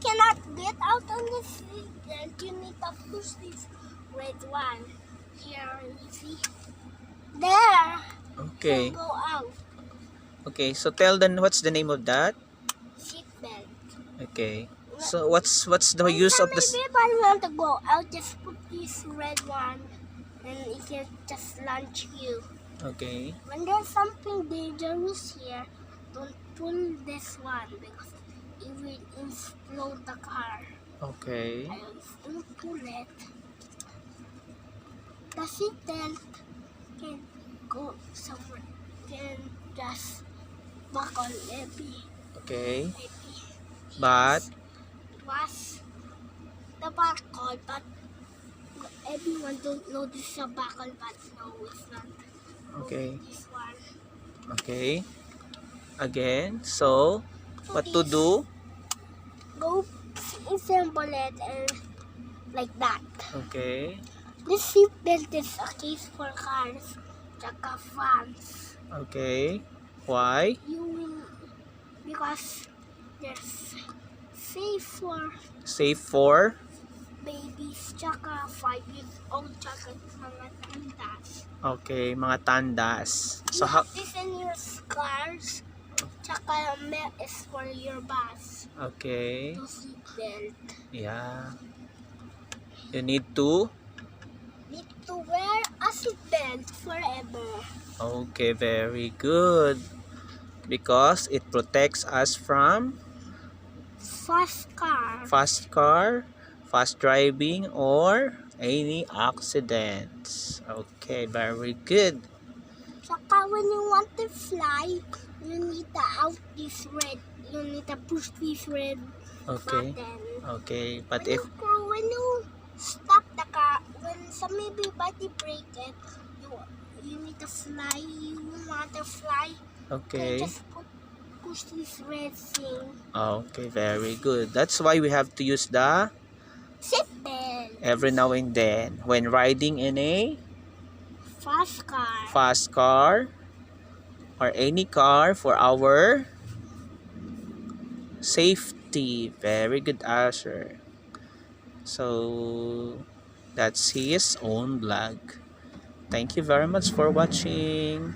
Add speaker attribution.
Speaker 1: cannot get out on the seatbelt. You need to push this red one. Here, you see? There.
Speaker 2: Okay.
Speaker 1: You go out.
Speaker 2: Okay, so tell them what's the name of that?
Speaker 1: Seatbelt.
Speaker 2: Okay. So what's the use of this?
Speaker 1: Maybe if I want to go out, just put this red one and it can just launch you.
Speaker 2: Okay.
Speaker 1: When there's something dangerous here, don't pull this one because it will explode the car.
Speaker 2: Okay.
Speaker 1: Don't pull it. The seatbelt can go somewhere. Can just buckle maybe.
Speaker 2: Okay.
Speaker 1: Maybe.
Speaker 2: But
Speaker 1: It was the buckle, but everyone don't know this is a buckle, but no, it's not.
Speaker 2: okay.
Speaker 1: This one.
Speaker 2: Okay. Again. So what to do?
Speaker 1: Go assemble it and like that.
Speaker 2: Okay.
Speaker 1: This seatbelt is a case for cars, tsaka vans.
Speaker 2: Okay. Why?
Speaker 1: You will, because there's safe for babies, tsaka 5 years old, tsaka mga tandas.
Speaker 2: Okay, mga tandas. So
Speaker 1: You
Speaker 2: how?
Speaker 1: have this in your cars, tsaka is for your bus.
Speaker 2: Okay.
Speaker 1: To seatbelt.
Speaker 2: Yeah. You need to.
Speaker 1: Need to wear a seatbelt forever.
Speaker 2: Okay, very good. Because it protects us from
Speaker 1: Fast car.
Speaker 2: fast driving, or any accidents. Okay, very good.
Speaker 1: Saka when you want to fly, you need to you need to push this red
Speaker 2: Okay.
Speaker 1: button.
Speaker 2: Okay, but if
Speaker 1: When you stop the car, when maybe body break it, you need to fly. You want to fly.
Speaker 2: okay.
Speaker 1: You just push this red thing.
Speaker 2: Okay, very good. That's why we have to use the
Speaker 1: Seatbelt.
Speaker 2: every now and then when riding in a
Speaker 1: Fast car.
Speaker 2: car or any car for our safety. Very good answer. So that's his own blog. Thank you very much for watching.